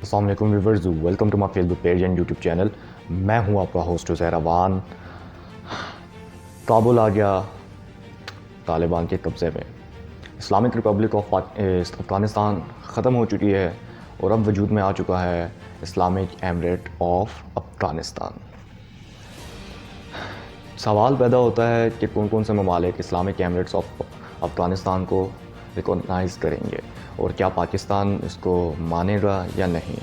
السلام علیکم viewers, welcome to my Facebook page and YouTube channel. میں ہوں آپ کا ہوسٹ عزیر اوان. کابل آ گیا طالبان کے قبضے میں. اسلامک ریپبلک آف افغانستان ختم ہو چکی ہے اور اب وجود میں آ چکا ہے اسلامک ایمریٹ آف افغانستان. سوال پیدا ہوتا ہے کہ کون کون سے ممالک اسلامک ایمریٹس آف افغانستان کو ریکگنائز کریں گے اور کیا پاکستان اس کو مانے گا یا نہیں.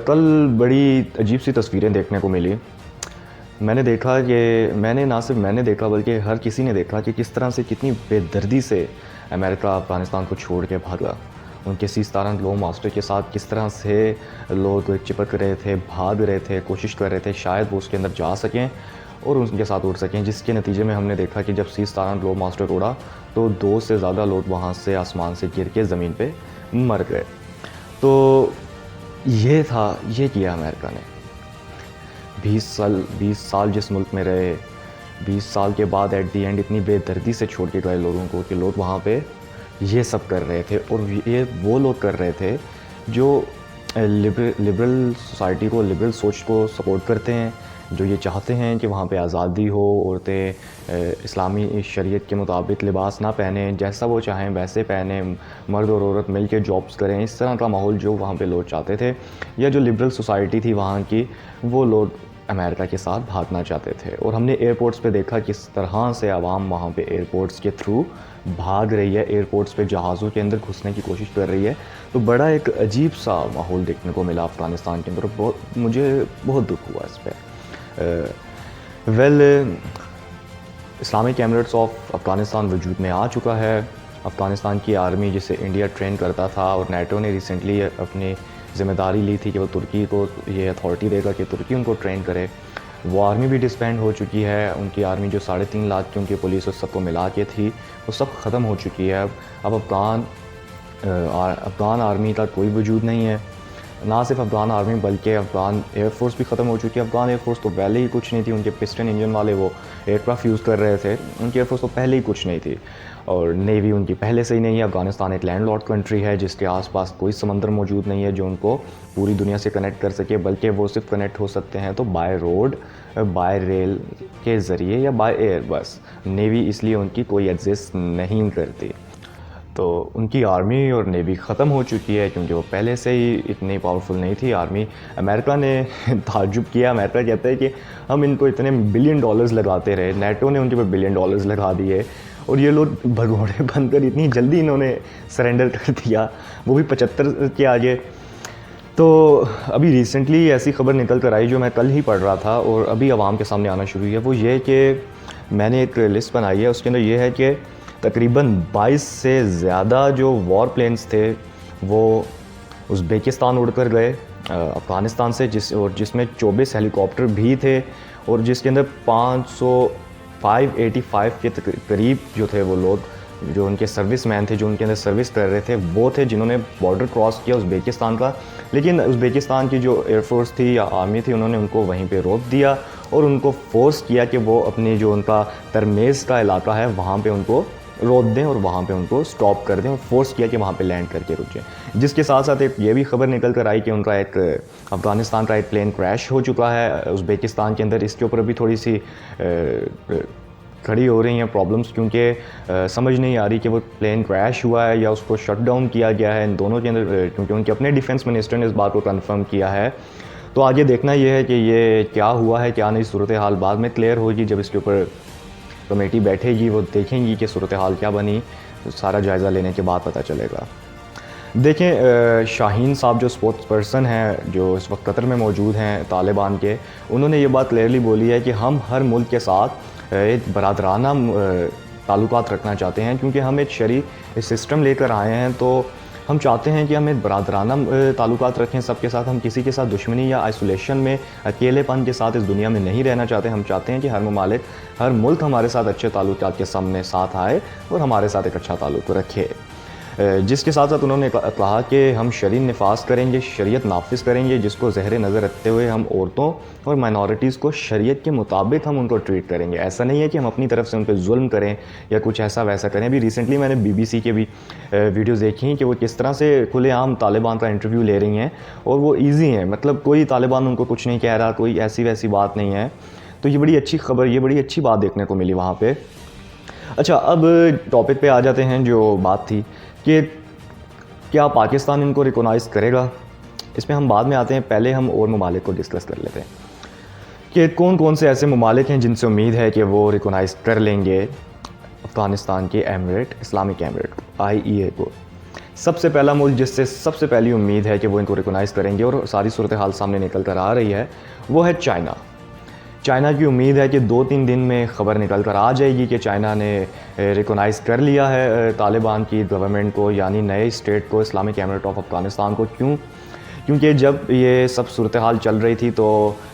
کل بڑی عجیب سی تصویریں دیکھنے کو ملی. میں نے دیکھا کہ نہ صرف میں نے دیکھا بلکہ ہر کسی نے دیکھا کہ کس طرح سے کتنی بے دردی سے امریکہ افغانستان کو چھوڑ کے بھاگا. ان کے 17 لو ماسٹر کے ساتھ کس طرح سے لوگ چپک رہے تھے، بھاگ رہے تھے، کوشش کر رہے تھے شاید وہ اس کے اندر جا سکیں اور ان کے ساتھ اڑ سکیں، جس کے نتیجے میں ہم نے دیکھا کہ جب 17 لو ماسٹر اڑا تو 2 سے زیادہ لوگ وہاں سے آسمان سے گر کے زمین پہ مر گئے. تو یہ کیا امریکہ نے. 20 سال جس ملک میں رہے، 20 سال کے بعد ایٹ دی اینڈ اتنی بے دردی سے چھوڑ کے گئے لوگوں کو کہ لوگ وہاں پہ یہ سب کر رہے تھے. اور یہ وہ لوگ کر رہے تھے جو لبرل سوسائٹی کو، لبرل سوچ کو سپورٹ کرتے ہیں، جو یہ چاہتے ہیں کہ وہاں پہ آزادی ہو، عورتیں اسلامی شریعت کے مطابق لباس نہ پہنیں، جیسا وہ چاہیں ویسے پہنیں، مرد اور عورت مل کے جابس کریں. اس طرح کا ماحول جو وہاں پہ لوگ چاہتے تھے، یا جو لبرل سوسائٹی تھی وہاں کی، وہ لوگ امریکہ کے ساتھ بھاگنا چاہتے تھے. اور ہم نے ایئرپورٹس پہ دیکھا کس طرح سے عوام وہاں پہ ایئرپورٹس کے تھرو بھاگ رہی ہے، ایئرپورٹس پہ جہازوں کے اندر گھسنے کی کوشش کر رہی ہے. تو بڑا ایک عجیب سا ماحول دیکھنے کو ملا افغانستان کے اندر. مجھے بہت دکھ ہوا اس پہ. اسلامک ایمریٹس آف افغانستان وجود میں آ چکا ہے. افغانستان کی آرمی جسے انڈیا ٹرین کرتا تھا، اور نیٹو نے ریسنٹلی اپنی ذمہ داری لی تھی کہ وہ ترکی کو یہ اتھارٹی دے گا کہ ترکی ان کو ٹرین کرے. وہ آرمی بھی ڈسبینڈ ہو چکی ہے. ان کی آرمی جو 3.5 لاکھ کی ان کی پولیس اور سب کو ملا کے تھی، وہ سب ختم ہو چکی ہے. اب افغان آرمی کا کوئی وجود نہیں ہے. نہ صرف افغان آرمی بلکہ افغان ایئر فورس بھی ختم ہو چکی ہے. افغان ایئر فورس تو پہلے ہی کچھ نہیں تھی. ان کے پسٹن انجن والے وہ ایئر کرافٹ یوز کر رہے تھے. ان کی ایئر فورس تو پہلے ہی کچھ نہیں تھی. اور نیوی ان کی پہلے سے ہی نہیں ہے. افغانستان ایک لینڈ لاکڈ کنٹری ہے جس کے آس پاس کوئی سمندر موجود نہیں ہے جو ان کو پوری دنیا سے کنیکٹ کر سکے، بلکہ وہ صرف کنیکٹ ہو سکتے ہیں تو بائی روڈ، بائی ریل کے ذریعے یا بائی ایئر. بس نیوی اس لیے ان کی کوئی ایگزسٹ نہیں کرتی. تو ان کی آرمی اور نیوی ختم ہو چکی ہے کیونکہ وہ پہلے سے ہی اتنی پاورفل نہیں تھی آرمی. امریکہ نے تعجب کیا. امریکہ کہتا ہے کہ ہم ان کو اتنے $1 بلین لگاتے رہے، نیٹو نے ان کے اوپر $1 بلین لگا دیے، اور یہ لوگ بھگوڑے بن کر اتنی جلدی انہوں نے سرنڈر کر دیا، وہ بھی 75 کے آگے. تو ابھی ریسنٹلی ایسی خبر نکل کر آئی جو میں کل ہی پڑھ رہا تھا اور ابھی عوام کے سامنے آنا شروع ہوئی ہے. وہ یہ کہ میں نے ایک لسٹ بنائی ہے، اس کے اندر یہ ہے کہ تقریباً 22 سے زیادہ جو وار پلینز تھے وہ ازبیکستان اڑ کر گئے افغانستان سے، جس میں 24 ہیلی کاپٹر بھی تھے، اور جس کے اندر 585 کے قریب جو تھے وہ لوگ جو ان کے سروس مین تھے، جو ان کے اندر سروس کر رہے تھے، وہ تھے جنہوں نے بارڈر کراس کیا ازبیکستان کا. لیکن ازبیکستان کی جو ایئر فورس تھی یا آرمی تھی، انہوں نے ان کو وہیں پہ روک دیا اور ان کو فورس کیا کہ وہ اپنی جو ان کا ترمیز کا علاقہ ہے وہاں پہ ان کو روک دیں اور وہاں پہ ان کو سٹاپ کر دیں، اور فورس کیا کہ وہاں پہ لینڈ کر کے رک جائیں. جس کے ساتھ ساتھ ایک یہ بھی خبر نکل کر آئی کہ ان کا ایک افغانستان کا ایک پلین کریش ہو چکا ہے ازبیکستان کے اندر. اس کے اوپر بھی تھوڑی سی کھڑی ہو رہی ہیں پرابلمس، کیونکہ سمجھ نہیں آ رہی کہ وہ پلین کریش ہوا ہے یا اس کو شٹ ڈاؤن کیا گیا ہے. ان دونوں کے اندر کیونکہ ان کے اپنے ڈیفنس منسٹر نے اس بات کو کنفرم کیا ہے. تو آگے دیکھنا یہ ہے کہ یہ کیا ہوا ہے، کیا نہیں. صورتحال بعد میں کلیئر ہوگی جب اس کے اوپر کمیٹی بیٹھے گی، وہ دیکھیں گی کہ صورتحال کیا بنی. سارا جائزہ لینے کے بعد پتہ چلے گا. دیکھیں، شاہین صاحب جو اسپوکس پرسن ہیں جو اس وقت قطر میں موجود ہیں طالبان کے، انہوں نے یہ بات کلیئرلی بولی ہے کہ ہم ہر ملک کے ساتھ ایک برادرانہ تعلقات رکھنا چاہتے ہیں، کیونکہ ہم ایک شرعی سسٹم لے کر آئے ہیں. تو ہم چاہتے ہیں کہ ہم ایک برادرانہ تعلقات رکھیں سب کے ساتھ. ہم کسی کے ساتھ دشمنی یا آئسولیشن میں، اکیلے پن کے ساتھ اس دنیا میں نہیں رہنا چاہتے. ہم چاہتے ہیں کہ ہر ملک ہمارے ساتھ اچھے تعلقات کے سامنے ساتھ آئے اور ہمارے ساتھ ایک اچھا تعلق رکھے. جس کے ساتھ ساتھ انہوں نے کہا کہ ہم شرعی نفاذ کریں گے, شریعت نافذ کریں گے, جس کو زہر نظر رکھتے ہوئے ہم عورتوں اور مائنورٹیز کو شریعت کے مطابق ہم ان کو ٹریٹ کریں گے. ایسا نہیں ہے کہ ہم اپنی طرف سے ان پہ ظلم کریں یا کچھ ایسا ویسا کریں. ابھی ریسنٹلی میں نے BBC کے بھی ویڈیوز دیکھی ہیں کہ وہ کس طرح سے کھلے عام طالبان کا انٹرویو لے رہی ہیں, اور وہ ایزی ہیں, مطلب کوئی طالبان ان کو کچھ نہیں کہہ رہا, کوئی ایسی ویسی بات نہیں ہے. تو یہ بڑی اچھی خبر, یہ بڑی اچھی بات دیکھنے کو ملی وہاں پہ. اچھا, اب ٹاپک پہ آ جاتے ہیں. جو بات تھی کہ کیا پاکستان ان کو ریکونائز کرے گا, اس پہ ہم بعد میں آتے ہیں. پہلے ہم اور ممالک کو ڈسکس کر لیتے ہیں کہ کون کون سے ایسے ممالک ہیں جن سے امید ہے کہ وہ ریکونائز کر لیں گے افغانستان کے ایمریٹ, اسلامک ایمریٹ IEA کو. سب سے پہلا ملک جس سے سب سے پہلی امید ہے کہ وہ ان کو ریکونائز کریں گے, اور ساری صورتحال سامنے نکل کر آ رہی ہے, وہ ہے چائنا. چائنا کی امید ہے کہ 2-3 دن میں خبر نکل کر آ جائے گی کہ چائنا نے ریکونائز کر لیا ہے طالبان کی گورنمنٹ کو, یعنی نئے اسٹیٹ کو, اسلامک ایمریٹ آف افغانستان کو. کیونکہ جب یہ سب صورتحال چل رہی تھی تو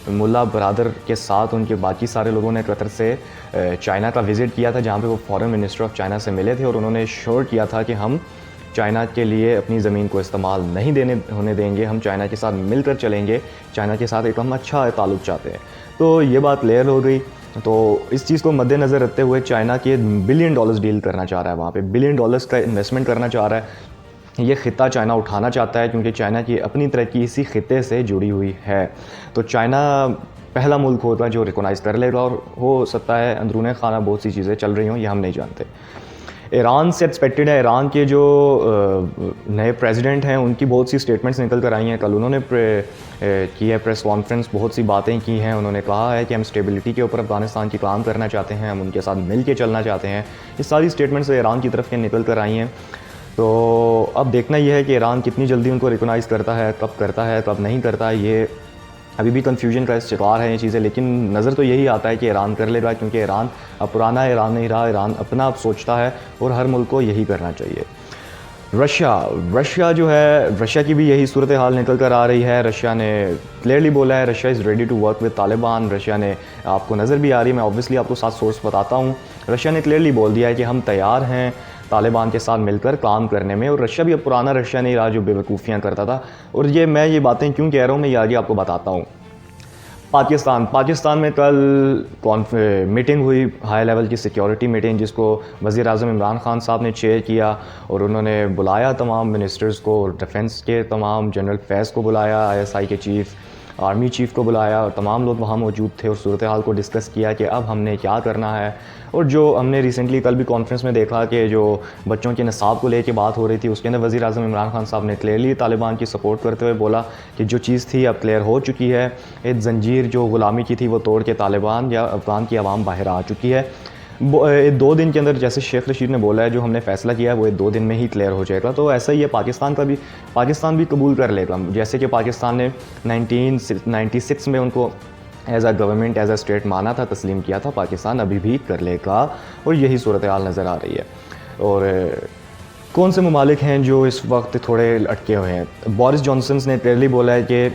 ملا برادر کے ساتھ ان کے باقی سارے لوگوں نے قطر سے چائنا کا وزٹ کیا تھا, جہاں پہ وہ فارن منسٹر آف چائنا سے ملے تھے, اور انہوں نے شور کیا تھا کہ ہم چائنا کے لیے اپنی زمین کو استعمال نہیں ہونے دیں گے, ہم چائنا کے ساتھ مل کر چلیں گے, چائنا کے ساتھ ایک ہم اچھا تعلق چاہتے ہیں. تو یہ بات کلیئر ہو گئی. تو اس چیز کو مد نظر رکھتے ہوئے چائنا کے $1 بلین ڈیل کرنا چاہ رہا ہے, وہاں پہ $1 بلین کا انویسٹمنٹ کرنا چاہ رہا ہے. یہ خطہ چائنا اٹھانا چاہتا ہے کیونکہ چائنا کی اپنی ترقی اسی خطے سے جڑی ہوئی ہے. تو چائنا پہلا ملک ہوگا جو ریکونائز کر لے گا, اور ہو سکتا ہے اندرون خانہ بہت سی چیزیں چل رہی ہوں, یہ ہم نہیں جانتے. ایران سے ایکسپیکٹڈ ہے, ایران کے جو نئے پریزیڈنٹ ہیں ان کی بہت سی سٹیٹمنٹس نکل کر آئی ہیں. کل انہوں نے کی ہے پریس کانفرنس, بہت سی باتیں کی ہیں. انہوں نے کہا ہے کہ ہم اسٹیبلٹی کے اوپر افغانستان کی کام کرنا چاہتے ہیں, ہم ان کے ساتھ مل کے چلنا چاہتے ہیں. یہ ساری سٹیٹمنٹس ایران کی طرف کے نکل کر آئی ہیں. تو اب دیکھنا یہ ہے کہ ایران کتنی جلدی ان کو ریکونائز کرتا ہے, کب کرتا ہے کب نہیں کرتا ہے. یہ ابھی بھی کنفیوژن کا شکار ہے یہ چیزیں, لیکن نظر تو یہی آتا ہے کہ ایران کر لے گا, کیونکہ ایران اب پرانا ایران نہیں رہا, ایران اپنا اب سوچتا ہے, اور ہر ملک کو یہی کرنا چاہیے. رشیا جو ہے, رشیا کی بھی یہی صورتحال نکل کر آ رہی ہے. رشیا نے کلیئرلی بولا ہے Russia is ready to work with Taliban. Russia نے, آپ کو نظر بھی آ رہی ہے, میں اوبویسلی آپ کو ساتھ سورس بتاتا ہوں, رشیا نے کلیئرلی بول دیا ہے کہ ہم تیار ہیں طالبان کے ساتھ مل کر کام کرنے میں. اور رشیا بھی اب پرانا رشیا نہیں رہا جو بے وقوفیاں کرتا تھا. اور میں یہ باتیں کیوں کہہ رہا ہوں, میں یہ آگے آپ کو بتاتا ہوں. پاکستان میں کل میٹنگ ہوئی, ہائی لیول کی سیکیورٹی میٹنگ, جس کو وزیر اعظم عمران خان صاحب نے چیئر کیا, اور انہوں نے بلایا تمام منسٹرز کو, ڈیفنس کے تمام جنرل فیض کو بلایا, ISI کے چیف, آرمی چیف کو بلایا, اور تمام لوگ وہاں موجود تھے, اور صورتحال کو ڈسکس کیا کہ اب ہم نے کیا کرنا ہے. اور جو ہم نے ریسنٹلی کل بھی کانفرنس میں دیکھا کہ جو بچوں کے نصاب کو لے کے بات ہو رہی تھی, اس کے اندر وزیر اعظم عمران خان صاحب نے کلیئرلی طالبان کی سپورٹ کرتے ہوئے بولا کہ جو چیز تھی اب کلیئر ہو چکی ہے, ایک زنجیر جو غلامی کی تھی وہ توڑ کے طالبان یا افغان کی عوام باہر آ چکی ہے. 2 دن کے اندر, جیسے شیخ رشید نے بولا ہے, جو ہم نے فیصلہ کیا ہے وہ 2 دن میں ہی کلیئر ہو جائے گا. تو ایسا ہی ہے پاکستان بھی قبول کر لے گا, جیسے کہ پاکستان نے 1996 میں ان کو as a government, as a state مانا تھا, تسلیم کیا تھا. پاکستان ابھی بھی کر لے گا, اور یہی صورتحال نظر آ رہی ہے. اور کون سے ممالک ہیں جو اس وقت تھوڑے اٹکے ہوئے ہیں؟ بورس جانسن نے کلیئرلی بولا ہے کہ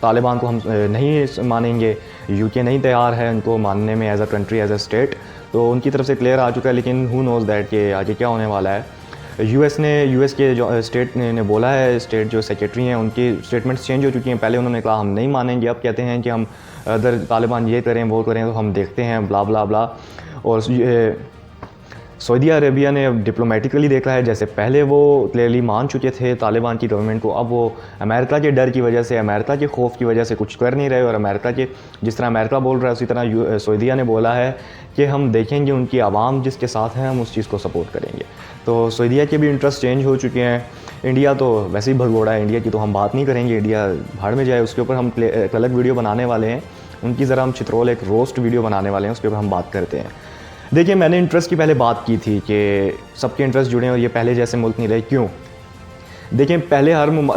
طالبان کو ہم نہیں مانیں گے, UK نہیں تیار ہے ان کو ماننے میں as a country, as a state. تو ان کی طرف سے کلیئر آ چکا ہے, لیکن ہو نوز دیٹ کہ آگے کیا ہونے والا ہے. یو ایس کے جو اسٹیٹ نے بولا ہے, اسٹیٹ جو سیکریٹری ہیں ان کی اسٹیٹمنٹس چینج ہو چکی ہیں. پہلے انہوں نے کہا ہم نہیں مانیں گے, اب کہتے ہیں کہ ہم ادھر طالبان یہ کریں وہ کریں تو ہم دیکھتے ہیں, بلا بلا بلا. اور سعودی عربیہ نے ڈپلومیٹکلی دیکھا ہے, جیسے پہلے وہ کلیئرلی مان چکے تھے طالبان کی گورنمنٹ کو, اب وہ امریکہ کے ڈر کی وجہ سے, امریکہ کے خوف کی وجہ سے کچھ کر نہیں رہے. اور امریکہ کے, جس طرح امریکہ بول رہا ہے اسی طرح سعودیہ نے بولا ہے کہ ہم دیکھیں گے ان کی عوام جس کے ساتھ ہیں ہم اس چیز کو سپورٹ کریں گے. تو سعودیہ کے بھی انٹرسٹ چینج ہو چکے ہیں. انڈیا تو ویسے ہی بھگوڑا ہے, انڈیا کی تو ہم بات نہیں کریں گے, انڈیا بھاڑ میں جائے. اس کے اوپر ہم ایک الگ ویڈیو بنانے والے ہیں, ان کی ذرا ہم چترول ایک روسٹ ویڈیو بنانے والے ہیں, اس کے اوپر ہم بات کرتے ہیں. دیکھیں, میں نے انٹرسٹ کی پہلے بات کی تھی کہ سب کے انٹرسٹ جڑے ہیں, اور یہ پہلے جیسے ملک نہیں رہے. کیوں؟ دیکھیں, پہلے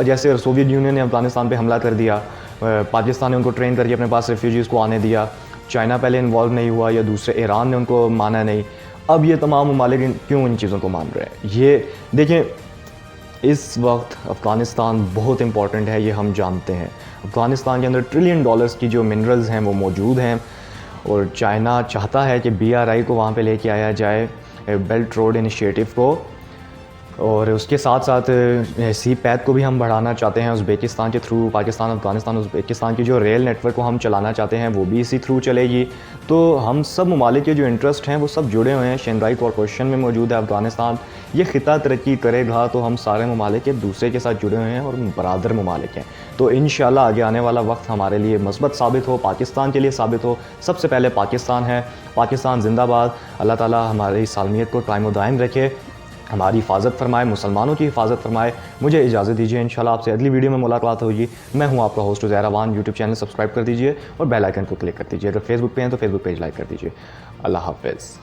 جیسے سوویت یونین نے افغانستان پہ حملہ کر دیا, پاکستان نے ان کو ٹرین کر کے اپنے پاس ریفیوجیز کو آنے دیا, چائنا پہلے انوالو نہیں ہوا, یا دوسرے ایران نے ان کو مانا نہیں. اب یہ تمام ممالک کیوں ان چیزوں کو مان رہے ہیں؟ یہ دیکھیں, اس وقت افغانستان بہت امپورٹنٹ ہے, یہ ہم جانتے ہیں. افغانستان کے اندر $1 ٹریلین کی جو منرلز ہیں وہ موجود ہیں, اور چائنا چاہتا ہے کہ BRI کو وہاں پہ لے کے آیا جائے, بیلٹ روڈ انیشیٹو کو. اور اس کے ساتھ ساتھ سی پیتھ کو بھی ہم بڑھانا چاہتے ہیں ازبیکستان کے تھرو. پاکستان افغانستان ازبیکستان کی جو ریل نیٹ ورک کو ہم چلانا چاہتے ہیں وہ بھی اسی تھرو چلے گی. تو ہم سب ممالک کے جو انٹرسٹ ہیں وہ سب جڑے ہوئے ہیں. شنگھائی کارپوریشن میں موجود ہے افغانستان. یہ خطہ ترقی کرے گا تو ہم سارے ممالک ایک دوسرے کے ساتھ جڑے ہوئے ہیں اور برادر ممالک ہیں. تو انشاءاللہ آگے آنے والا وقت ہمارے لیے مثبت ثابت ہو, پاکستان کے لیے ثابت ہو. سب سے پہلے پاکستان ہے. پاکستان زندہ باد. اللہ تعالیٰ ہماری سالمیت کو قائم و دائم رکھے, ہماری حفاظت فرمائے, مسلمانوں کی حفاظت فرمائے. مجھے اجازت دیجیے, انشاءاللہ آپ سے اگلی ویڈیو میں ملاقات ہوگی. میں ہوں آپ کا host Uzair Awan. YouTube channel subscribe کر دیجیے اور بیل آئیکن کو کلک کر دیجیے. اگر فیس بک پہ ہیں تو فیس بک پیج لائک کر دیجیے. اللہ حافظ.